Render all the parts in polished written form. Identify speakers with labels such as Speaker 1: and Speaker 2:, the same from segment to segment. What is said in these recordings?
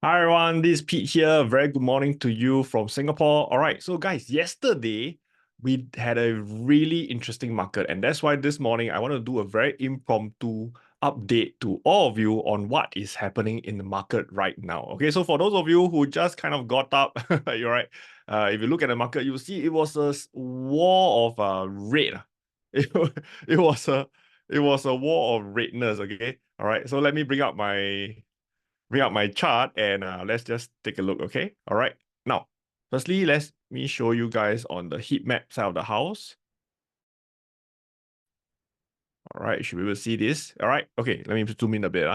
Speaker 1: Hi everyone, this is Pete here. Very good morning to you from Singapore. All right, so guys, yesterday we had a really interesting market, and that's why this morning I want to do a very impromptu update to all of you on what is happening in the market right now. Okay, so for those of you who just kind of got up, you're right. If you look at the market, you see it was a war of red. It, it was a it was a war of redness. Okay, all right. So let me bring up my chart and let's just take a look, okay? All right. Now, firstly, let me show you guys on the heat map side of the house. All right, should we be able to see this? All right, okay, let me zoom in a bit.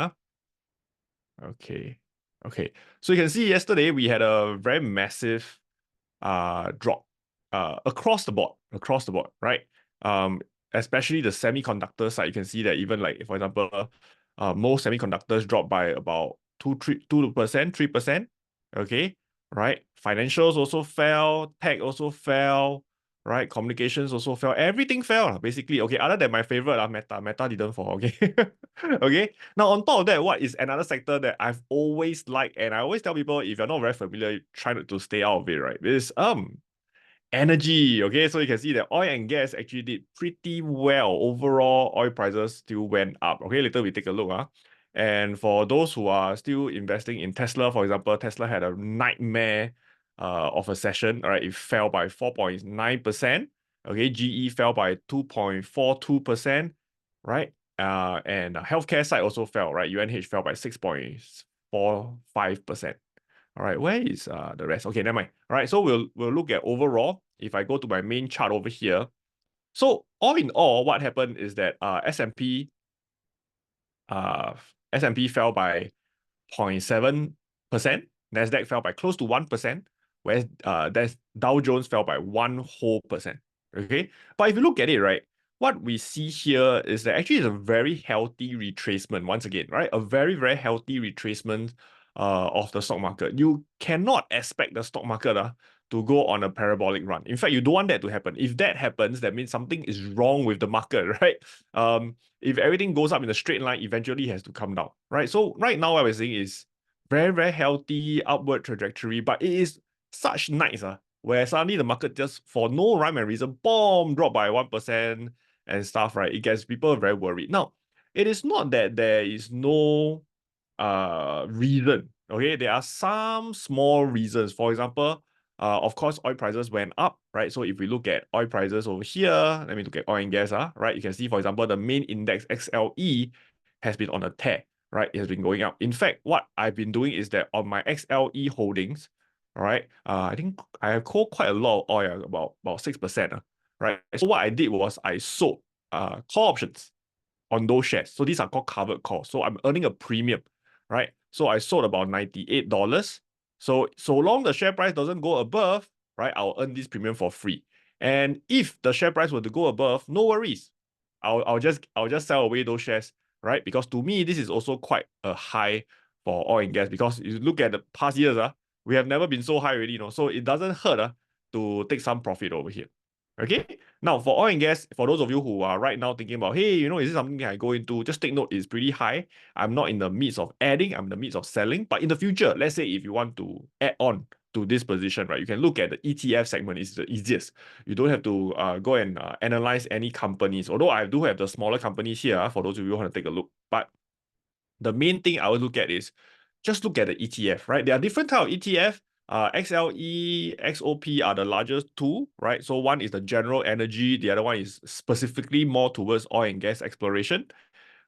Speaker 1: Okay, okay. So you can see yesterday we had a very massive drop across the board, right? Um, Especially the semiconductor side, you can see that even like, for example, most semiconductors dropped by about 2%, 3%. Okay, right? Financials also fell, tech also fell, right? Communications also fell. Everything fell, basically. Okay, other than my favorite, Meta. Meta didn't fall. Okay. Okay. Now, on top of that, what is another sector that I've always liked, and I always tell people if you're not very familiar, try to stay out of it, right? Is energy. Okay, so you can see that oil and gas actually did pretty well. Overall, oil prices still went up. Okay, later we take a look. And for those who are still investing in Tesla, for example, Tesla had a nightmare of a session. All right, it fell by 4.9%. Okay, GE fell by 2.42%. Right. And healthcare side also fell, right? UNH fell by 6.45%. All right, where is the rest? Okay, never mind. All right, so we'll look at overall. If I go to my main chart over here, so all in all, what happened is that uh S&P fell by 0.7%, Nasdaq fell by close to 1%, whereas that's Dow Jones fell by 1 whole percent. Okay, but if you look at it, right, what we see here is that actually it's a very healthy retracement once again, right? A very, very healthy retracement of the stock market. You cannot expect the stock market to go on a parabolic run. In fact, you don't want that to happen. If that happens, that means something is wrong with the market, right? If everything goes up in a straight line, eventually it has to come down, right? So right now, what we're seeing is very, very healthy upward trajectory, but it is such nights where suddenly the market just, for no rhyme and reason, boom, drop by 1% and stuff, right? It gets people very worried. Now, it is not that there is no reason. Okay, there are some small reasons. For example, of course, oil prices went up, right? So if we look at oil prices over here, let me look at oil and gas, right? You can see, for example, the main index XLE has been on a tear, right? It has been going up. In fact, what I've been doing is that on my XLE holdings, all right, I think I have called quite a lot of oil, about 6%, right? So what I did was I sold call options on those shares. So these are called covered calls. So I'm earning a premium, right? So I sold about $98. So long the share price doesn't go above, right, I'll earn this premium for free. And if the share price were to go above, no worries. I'll just sell away those shares, right? Because to me, this is also quite a high for oil and gas. Because if you look at the past years, we have never been so high already, So it doesn't hurt to take some profit over here. Okay. Now, for oil and gas, for those of you who are right now thinking about, hey, is this something I go into? Just take note, it's pretty high. I'm not in the midst of adding, I'm in the midst of selling. But in the future, let's say if you want to add on to this position, right, you can look at the ETF segment. It's the easiest. You don't have to go and analyze any companies. Although I do have the smaller companies here for those of you who want to take a look. But the main thing I would look at is just look at the ETF, right? There are different type of ETF. XLE, XOP are the largest two, right? So one is the general energy, the other one is specifically more towards oil and gas exploration,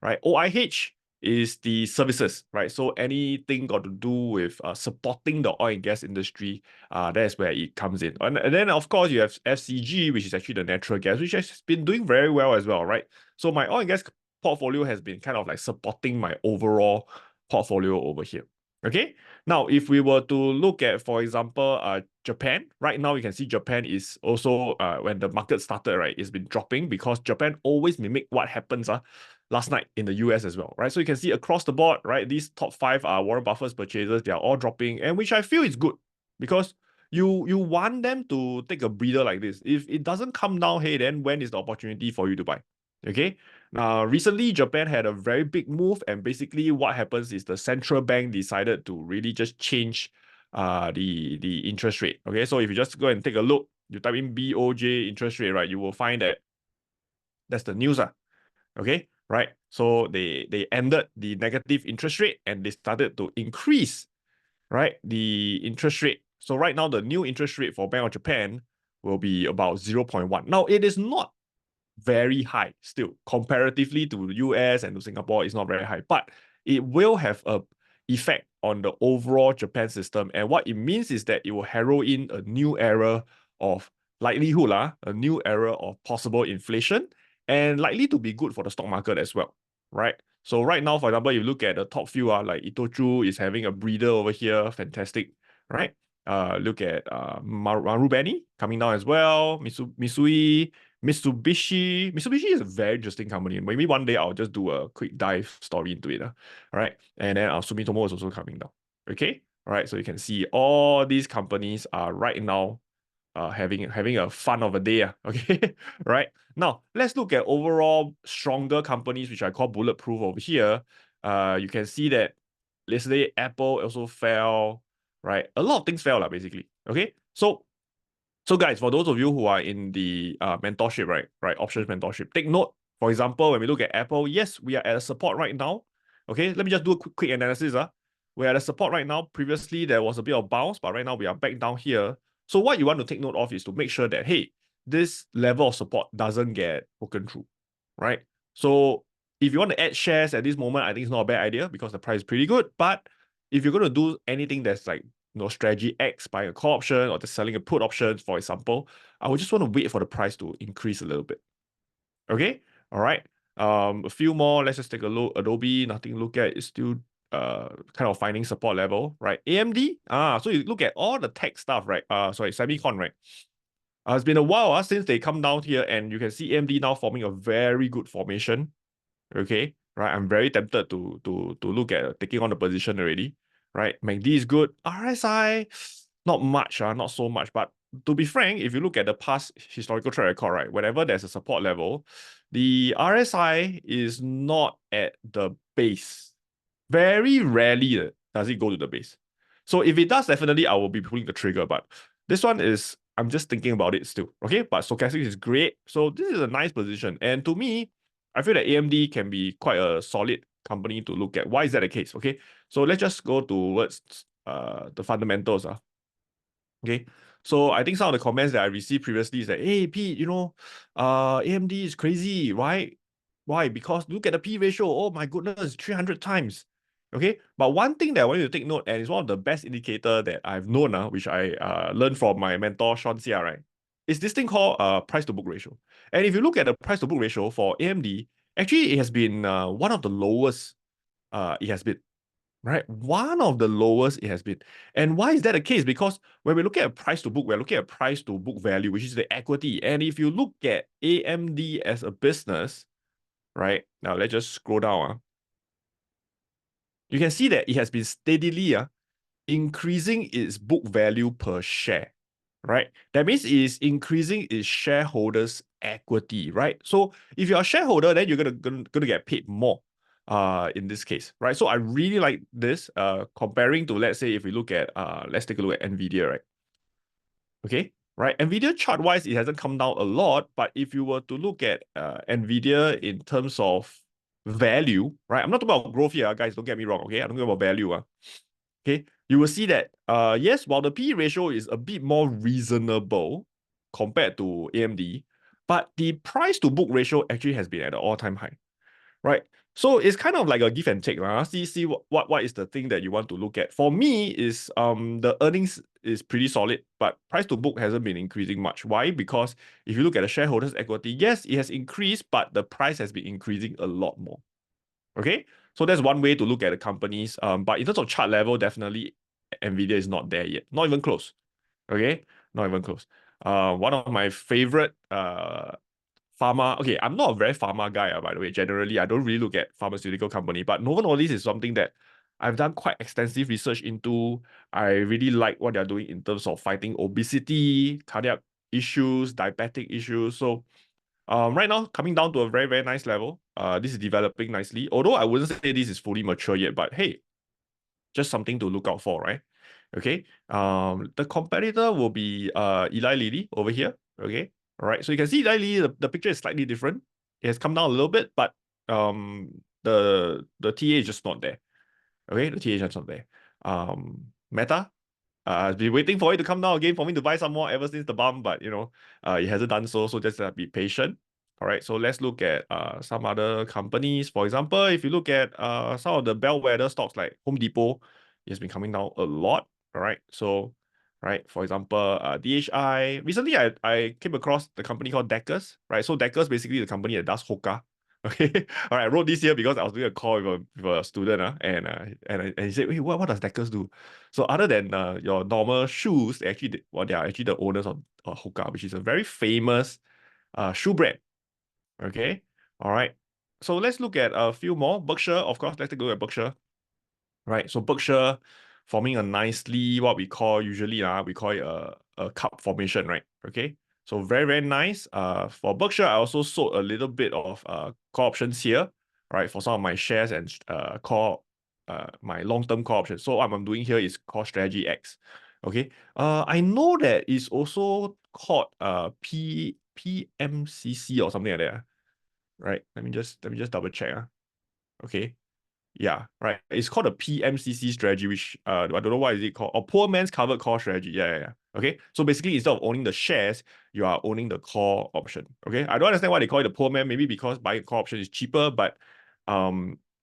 Speaker 1: right? OIH is the services, right? So anything got to do with supporting the oil and gas industry, that's where it comes in. And then, of course, you have FCG, which is actually the natural gas, which has been doing very well as well, right? So my oil and gas portfolio has been kind of like supporting my overall portfolio over here. Okay. Now, if we were to look at, for example, Japan, right now you can see Japan is also, when the market started, right, it's been dropping because Japan always mimic what happens last night in the US as well, right? So you can see across the board, right, these top five are Warren Buffett's purchases, they are all dropping, and which I feel is good because you want them to take a breather like this. If it doesn't come down, hey, then when is the opportunity for you to buy? Okay. Now, recently, Japan had a very big move, and basically what happens is the central bank decided to really just change the interest rate. Okay, so if you just go and take a look, you type in BOJ interest rate, right, you will find that that's the news. Okay, right? So they ended the negative interest rate and they started to increase, right, the interest rate. So right now, the new interest rate for Bank of Japan will be about 0.1. Now, it is not very high still comparatively to the US and to Singapore. It's not very high, but it will have a effect on the overall Japan system. And what it means is that it will herald in a new era of likelihood, a new era of possible inflation, and likely to be good for the stock market as well, right? So right now, for example, you look at the top few, like Itochu is having a breather over here, fantastic, right? Look at Marubeni coming down as well, Mitsui, Mitsubishi is a very interesting company. Maybe one day I'll just do a quick dive story into it. All right. And then Sumitomo is also coming down. Okay. All right. So you can see all these companies are right now having a fun of a day. Okay. Right. Now let's look at overall stronger companies, which I call bulletproof over here. You can see that yesterday Apple also fell. Right. A lot of things fell, basically. Okay. So guys, for those of you who are in the mentorship, right, options mentorship, take note. For example, when we look at Apple, yes, we are at a support right now. Okay, let me just do a quick analysis. We're at a support right now. Previously, there was a bit of bounce, but right now we are back down here. So what you want to take note of is to make sure that, hey, this level of support doesn't get broken through, right? So if you want to add shares at this moment, I think it's not a bad idea because the price is pretty good. But if you're going to do anything that's like strategy X, buying a call option or just selling a put option, for example, I would just want to wait for the price to increase a little bit. Okay, all right. A few more. Let's just take a look. Adobe, nothing to look at. It's still kind of finding support level, right? AMD, so you look at all the tech stuff, right? Sorry, semicon, right? It's been a while since they come down here, and you can see AMD now forming a very good formation. Okay, right. I'm very tempted to look at taking on the position already. Right, MACD is good. RSI, not much, not so much. But to be frank, if you look at the past historical track record, right, whenever there's a support level, the RSI is not at the base. Very rarely does it go to the base. So if it does, definitely I will be pulling the trigger. But this one is, I'm just thinking about it still. Okay, but stochastic is great. So this is a nice position. And to me, I feel that AMD can be quite a solid company to look at. Why is that the case? Okay, so let's just go towards the fundamentals. Okay, so I think some of the comments that I received previously is that, hey Pete, AMD is crazy. Why? Because look at the P ratio. Oh my goodness, 300 times. Okay, but one thing that I want you to take note, and it's one of the best indicator that I've known, which I learned from my mentor Sean Xia, right, is this thing called price to book ratio. And if you look at the price to book ratio for AMD, actually it has been one of the lowest it has been, right? One of the lowest it has been. And why is that the case? Because when we look at a price to book, we're looking at price to book value, which is the equity. And if you look at AMD as a business, right? Now let's just scroll down. You can see that it has been steadily increasing its book value per share, right? That means it's increasing its shareholders' equity, right? So if you're a shareholder, then you're gonna get paid more in this case, right? So I really like this comparing to, let's say, if we look at let's take a look at Nvidia, right? Okay, right? Nvidia chart wise, it hasn't come down a lot, but if you were to look at Nvidia in terms of value, right? I'm not talking about growth here, guys. Don't get me wrong. Okay, I'm talking about value. Okay, you will see that yes, while the P ratio is a bit more reasonable compared to AMD, but the price to book ratio actually has been at an all-time high, right? So it's kind of like a give and take. See what is the thing that you want to look at. For me, is the earnings is pretty solid, but price to book hasn't been increasing much. Why? Because if you look at the shareholders' equity, yes, it has increased, but the price has been increasing a lot more. Okay, so that's one way to look at the companies. But in terms of chart level, definitely Nvidia is not there yet, not even close. Okay, not even close. One of my favorite pharma. Okay, I'm not a very pharma guy, by the way. Generally, I don't really look at pharmaceutical company, but Novo Nordisk is something that I've done quite extensive research into. I really like what they're doing in terms of fighting obesity, cardiac issues, diabetic issues. So Right now, coming down to a very, very nice level. This is developing nicely. Although I wouldn't say this is fully mature yet, but hey, just something to look out for, right? Okay. The competitor will be Eli Lilly over here. Okay. All right. So you can see Eli Lilly, the picture is slightly different. It has come down a little bit, but the TA is just not there. Okay, the TA is just not there. Meta, I've been waiting for it to come down again for me to buy some more ever since the bump, but it hasn't done so. So just be patient. All right, so let's look at some other companies. For example, if you look at some of the bellwether stocks like Home Depot, it has been coming down a lot. All right, so right, for example, DHI. Recently, I came across the company called Deckers. Right, so Deckers basically the company that does Hoka. Okay, all right. I wrote this here because I was doing a call with a student, and he said, "Wait, what does Deckers do?" So other than your normal shoes, they are actually the owners of Hoka, which is a very famous shoe brand. Okay, all right. So let's look at a few more. Berkshire, of course. Let's take a look at Berkshire. Right. So Berkshire forming a nicely what we call usually we call it a cup formation, right? Okay. So very, very nice. For Berkshire, I also sold a little bit of call options here, right? For some of my shares and call my long-term call options. So what I'm doing here is called Strategy X. Okay. I know that it's also called PMCC or something like that. Right. Let me just double check. Okay. Yeah, right. It's called a PMCC strategy, which I don't know why is it called. Or poor man's covered call strategy. Yeah, yeah, yeah. Okay. So basically, instead of owning the shares, you are owning the call option. Okay. I don't understand why they call it a poor man. Maybe because buying a call option is cheaper, but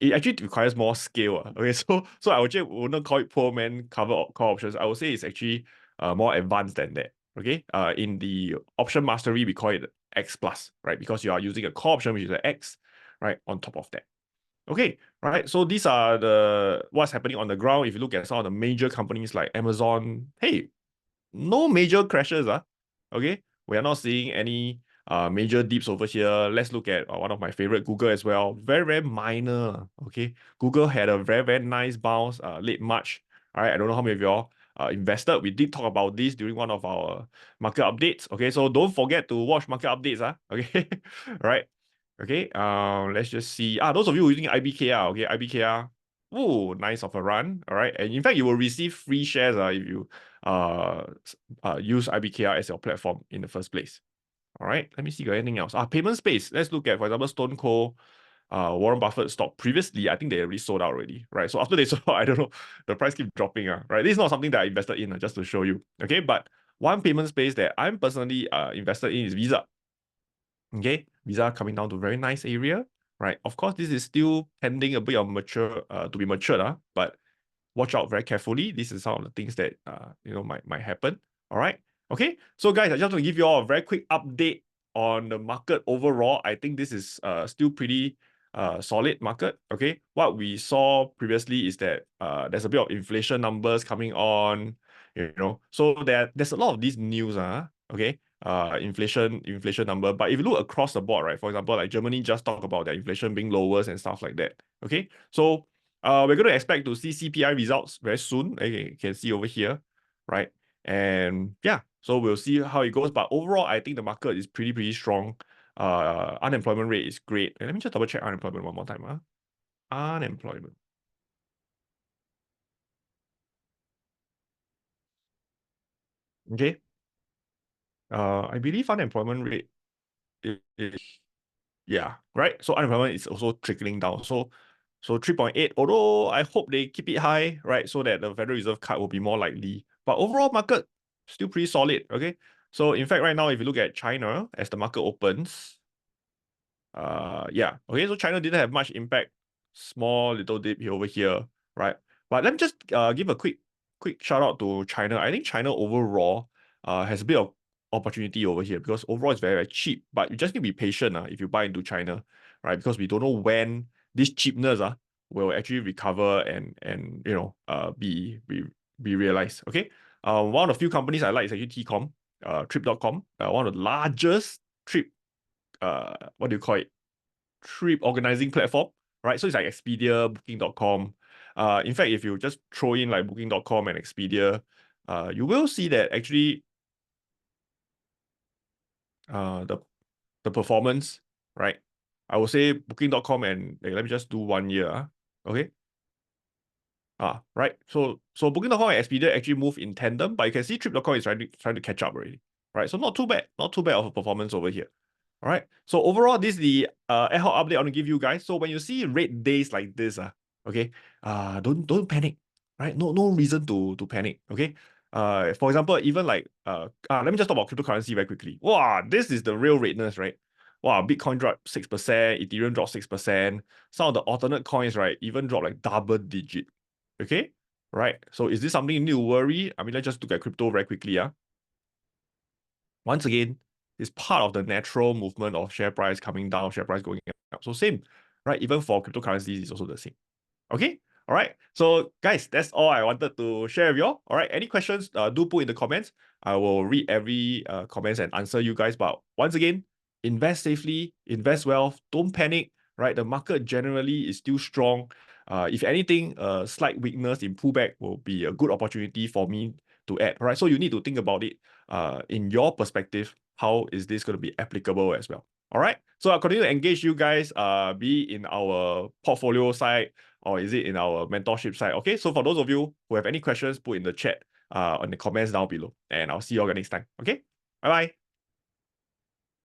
Speaker 1: it actually requires more scale. Okay. So I would not call it poor man covered call options. I would say it's actually more advanced than that. Okay. In the option mastery, we call it X plus, right? Because you are using a call option, which is an X, right, on top of that. Okay, right. So these are the what's happening on the ground. If you look at some of the major companies like Amazon, hey, no major crashes. Okay, we are not seeing any major dips over here. Let's look at one of my favorite, Google as well. Very, very minor. Okay, Google had a very, very nice bounce late March. All right, I don't know how many of y'all invested. We did talk about this during one of our market updates. Okay, so don't forget to watch market updates. Okay, all right. Okay, let's just see. Those of you using IBKR, okay, IBKR. Oh, nice of a run. All right. And in fact, you will receive free shares if you uh, use IBKR as your platform in the first place. All right. Let me see, got anything else? Payment space. Let's look at, for example, Stone Cold, Warren Buffett stock. Previously, I think they already sold out already. Right. So after they sold out, I don't know, the price keep dropping. Right. This is not something that I invested in, just to show you. Okay. But one payment space that I'm personally invested in is Visa. Okay, Visa coming down to a very nice area, right? Of course, this is still pending a bit of mature to be matured, but watch out very carefully. This is some of the things that might happen. All right. Okay. So guys, I just want to give you all a very quick update on the market overall. I think this is still pretty solid market. Okay. What we saw previously is that there's a bit of inflation numbers coming on, so there's a lot of these news, okay, inflation number. But if you look across the board, right, for example, like Germany just talked about their inflation being lowers and stuff like that. Okay. So we're going to expect to see CPI results very soon. Okay, you can see over here, right? And yeah, so we'll see how it goes. But overall, I think the market is pretty, pretty strong. Unemployment rate is great. And let me just double check unemployment one more time. Unemployment. Okay. I believe unemployment rate is yeah, right. So unemployment is also trickling down. So 3.8, although I hope they keep it high, right? So that the Federal Reserve cut will be more likely. But overall market still pretty solid. Okay. So in fact, right now, if you look at China as the market opens, yeah. Okay, so China didn't have much impact. Small little dip here over here, right? But let me just give a quick shout out to China. I think China overall has a bit of opportunity over here because overall it's very, very cheap. But you just need to be patient if you buy into China, right? Because we don't know when this cheapness will actually recover and be realized. Okay. One of the few companies I like is actually Tcom, Trip.com, one of the largest trip what do you call it? Trip organizing platform, right? So it's like Expedia, Booking.com. In fact, if you just throw in like Booking.com and Expedia, you will see that actually the the performance, right? I would say Booking.com and let me just do 1 year. Okay. Right. So Booking.com and Expedia actually move in tandem, but you can see Trip.com is trying to catch up already. Right. So not too bad. Not too bad of a performance over here. All right. So overall, this is the ad hoc update I want to give you guys. So when you see red days like this, okay, don't panic. Right? No reason to panic. Okay. For example, even like let me just talk about cryptocurrency very quickly. Wow, this is the real redness, right? Wow, Bitcoin dropped 6%, Ethereum dropped 6%. Some of the alternate coins, right, even dropped like double digit. Okay, right. So is this something you need to worry? I mean, let's just look at crypto very quickly. Once again, it's part of the natural movement of share price coming down, share price going up. So same, right? Even for cryptocurrencies, it's also the same. Okay. All right. So guys, that's all I wanted to share with you all. All right. Any questions, do put in the comments. I will read every comments and answer you guys. But once again, invest safely, invest well, don't panic, right? The market generally is still strong. If anything, a slight weakness in pullback will be a good opportunity for me to add, right? So you need to think about it in your perspective. How is this going to be applicable as well? All right. So I'll continue to engage you guys, be in our portfolio side, or is it in our mentorship side? Okay, so for those of you who have any questions, put in the chat, on the comments down below, and I'll see you all next time. Okay, bye bye.